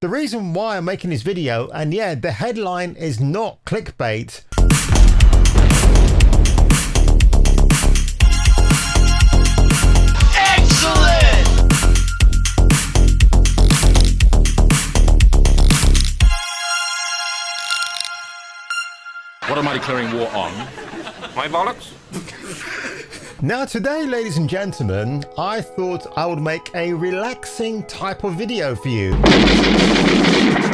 The reason why I'm making this video, and yeah, the headline is not clickbait. Excellent! What am I declaring war on? My bollocks? Now today, ladies and gentlemen, I thought I would make a relaxing type of video for you.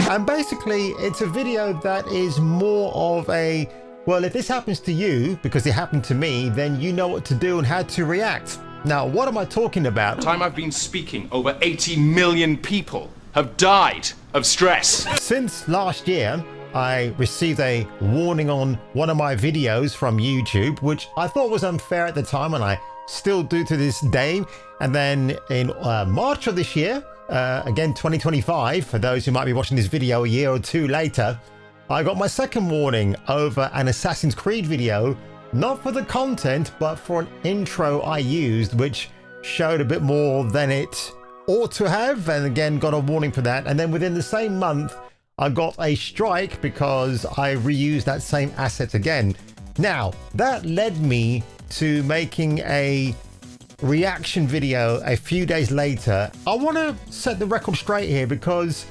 And basically, it's a video that is more of a, well, if this happens to you, because it happened to me, then you know what to do and how to react. Now, what am I talking about? The time I've been speaking, over 80 million people have died of stress. Since last year, I received a warning on one of my videos from YouTube, which I thought was unfair at the time, and I still do to this day. And then in March of this year, again 2025, for those who might be watching this video a year or two later, I got my second warning over an Assassin's Creed video, not for the content, but for an intro I used, which showed a bit more than it ought to have, and again got a warning for that. And then within the same month, I got a strike because I reused that same asset again. Now, that led me to making a reaction video a few days later. I want to set the record straight here because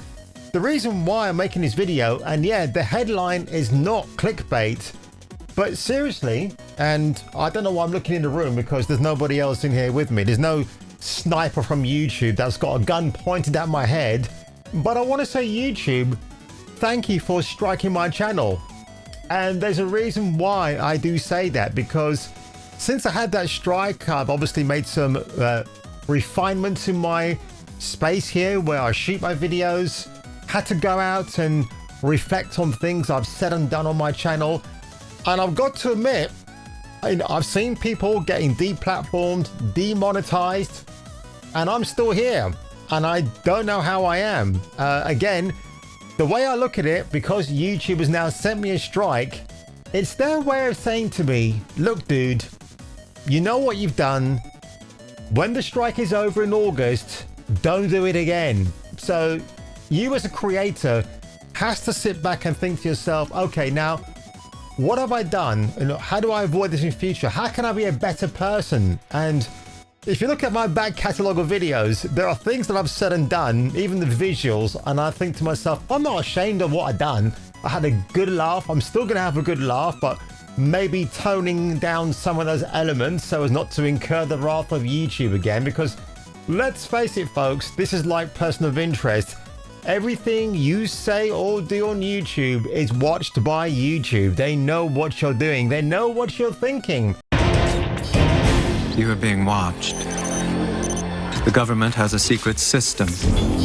the reason why I'm making this video, and yeah, the headline is not clickbait, but seriously, and I don't know why I'm looking in the room because there's nobody else in here with me. There's no sniper from YouTube that's got a gun pointed at my head. But I want to say, YouTube, thank you for striking my channel. And there's a reason why I do say that, because since I had that strike, I've obviously made some refinements in my space here where I shoot my videos, had to go out and reflect on things I've said and done on my channel. And I've got to admit, I've seen people getting deplatformed, demonetized, and I'm still here. And I don't know how I am. Again, the way I look at it, because YouTube has now sent me a strike, it's their way of saying to me, look, dude, you know what you've done. When the strike is over in August, don't do it again. So you as a creator has to sit back and think to yourself, okay, now, what have I done? And how do I avoid this in future? How can I be a better person? And if you look at my back catalogue of videos, there are things that I've said and done, even the visuals, and I think to myself, I'm not ashamed of what I've done. I had a good laugh. I'm still going to have a good laugh, but maybe toning down some of those elements so as not to incur the wrath of YouTube again, because let's face it, folks, this is like person of interest. Everything you say or do on YouTube is watched by YouTube. They know what you're doing. They know what you're thinking. You are being watched. The government has a secret system.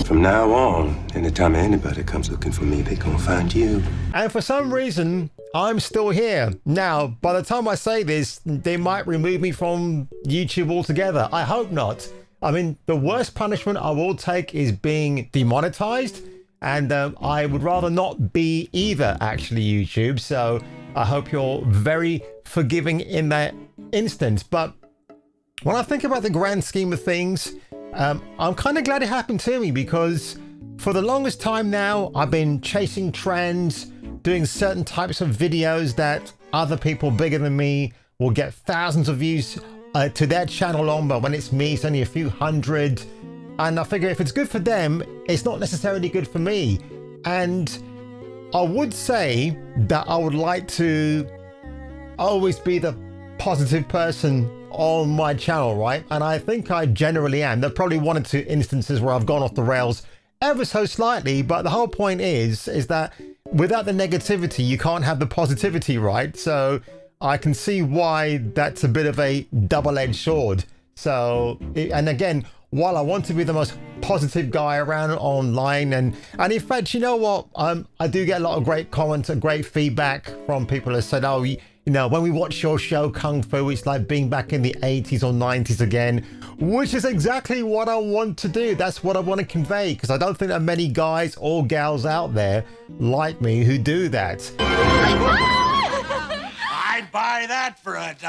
From now on, anytime anybody comes looking for me, they gonna find you. And for some reason, I'm still here. Now, by the time I say this, they might remove me from YouTube altogether. I hope not. I mean, the worst punishment I will take is being demonetized. And I would rather not be either, actually, YouTube. So I hope you're very forgiving in that instance. But when I think about the grand scheme of things, I'm kind of glad it happened to me, because for the longest time now, I've been chasing trends, doing certain types of videos that other people bigger than me will get thousands of views to their channel on, but when it's me, it's only a few hundred. And I figure if it's good for them, it's not necessarily good for me. And I would say that I would like to always be the positive person on my channel, right? And I think I generally am. There are probably one or two instances where I've gone off the rails ever so slightly, but the whole point is that without the negativity, you can't have the positivity, right? So I can see why that's a bit of a double-edged sword. So, and again, while I want to be the most positive guy around online, and in fact, you know what? I do get a lot of great comments and great feedback from people that said, oh, you know, when we watch your show Kung Fu, it's like being back in the 80s or 90s again, which is exactly what I want to do. That's what I want to convey, because I don't think there are many guys or gals out there like me who do that. I'd buy that for $1.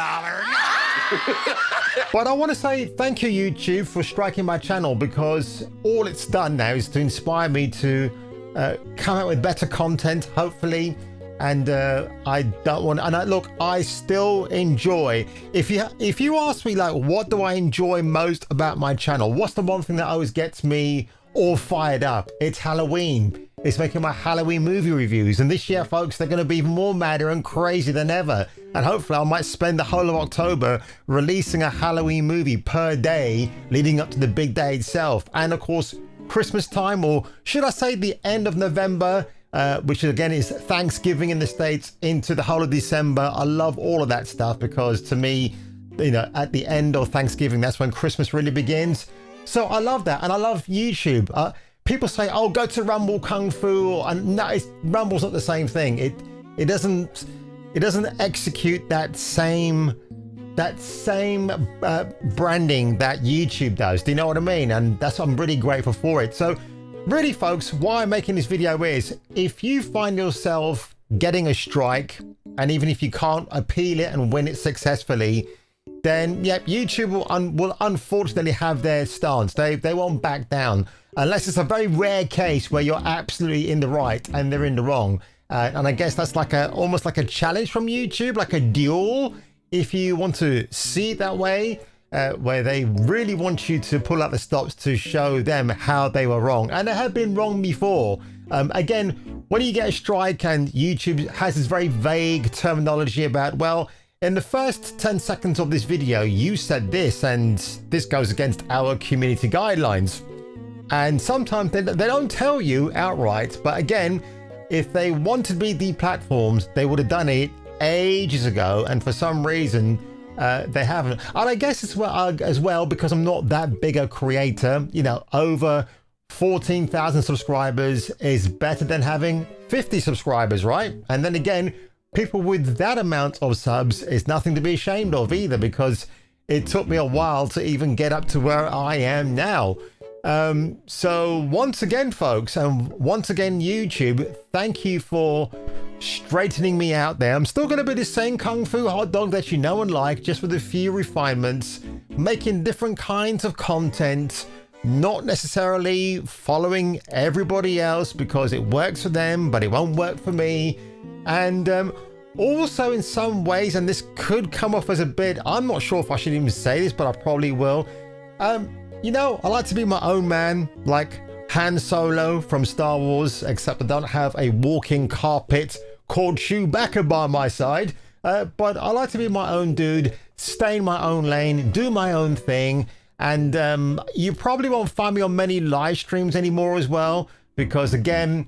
But I want to say thank you, YouTube, for striking my channel, because all it's done now is to inspire me to come out with better content, hopefully. And I don't want. And look, I still enjoy. If you ask me, like, what do I enjoy most about my channel? What's the one thing that always gets me all fired up? It's Halloween. It's making my Halloween movie reviews. And this year, folks, they're going to be even more madder and crazy than ever. And hopefully, I might spend the whole of October releasing a Halloween movie per day, leading up to the big day itself. And of course, Christmas time, or should I say, the end of November. Which again is Thanksgiving in the States into the whole of December. I love all of that stuff because to me, you know, at the end of Thanksgiving, that's when Christmas really begins. So I love that. And I love YouTube. People say, oh, go to Rumble Kung Fu. And no, Rumble's not the same thing. It doesn't execute that same branding that YouTube does. Do you know what I mean? And that's I'm really grateful for it. So really, folks, why I'm making this video is if you find yourself getting a strike, and even if you can't appeal it and win it successfully, then yep, YouTube will unfortunately have their stance. They won't back down unless it's a very rare case where you're absolutely in the right and they're in the wrong. And I guess that's like almost like a challenge from YouTube, like a duel, if you want to see it that way. Where they really want you to pull out the stops to show them how they were wrong. And they have been wrong before. Again, when you get a strike and YouTube has this very vague terminology about, well, in the first 10 seconds of this video, you said this, and this goes against our community guidelines. And sometimes they don't tell you outright. But again, if they wanted to be deplatformed, they would have done it ages ago. And for some reason, they haven't. And I guess it's as well because I'm not that big a creator. You know, over 14,000 subscribers is better than having 50 subscribers, right? And then again, people with that amount of subs is nothing to be ashamed of either, because it took me a while to even get up to where I am now. So once again, folks, and once again, YouTube, thank you for straightening me out there. I'm still going to be the same Kung Fu hot dog that you know and like, just with a few refinements, making different kinds of content, not necessarily following everybody else because it works for them, but it won't work for me. And also in some ways, and this could come off as a bit, I'm not sure if I should even say this, but I probably will. You know, I like to be my own man, like Han Solo from Star Wars, except I don't have a walking carpet called Chewbacca by my side. But I like to be my own dude, stay in my own lane, do my own thing. And you probably won't find me on many live streams anymore as well, because again,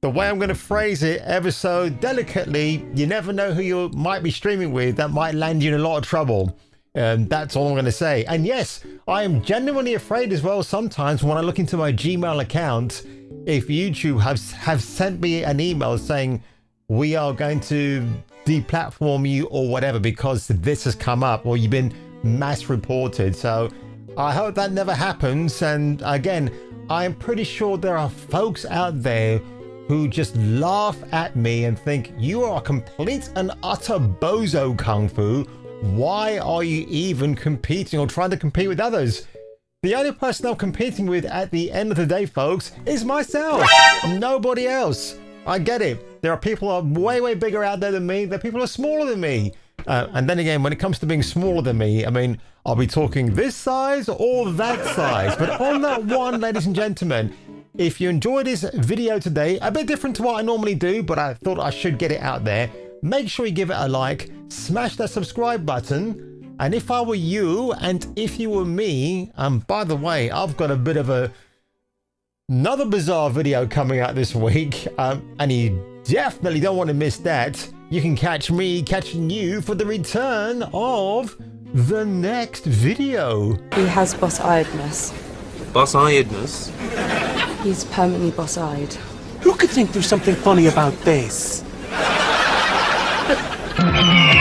the way I'm going to phrase it ever so delicately, you never know who you might be streaming with that might land you in a lot of trouble. That's all I'm going to say. And yes, I am genuinely afraid as well sometimes when I look into my Gmail account, if YouTube have sent me an email saying we are going to deplatform you or whatever because this has come up or you've been mass reported. So I hope that never happens. And again, I'm pretty sure there are folks out there who just laugh at me and think you are a complete and utter bozo, Kung Fu. Why are you even competing or trying to compete with others? The only person I'm competing with at the end of the day, folks, is myself. Nobody else. I get it. There are people who are way, way bigger out there than me. There are people who are smaller than me. And then again, when it comes to being smaller than me, I mean, I'll be talking this size or that size. But on that one, ladies and gentlemen, if you enjoyed this video today, a bit different to what I normally do, but I thought I should get it out there. Make sure you give it a like, smash that subscribe button. And if I were you, and if you were me, by the way, I've got a bit of another bizarre video coming out this week, and you definitely don't want to miss that. You can catch me catching you for the return of the next video. He has boss-eyedness. Boss-eyedness? He's permanently boss-eyed. Who could think there's something funny about this? But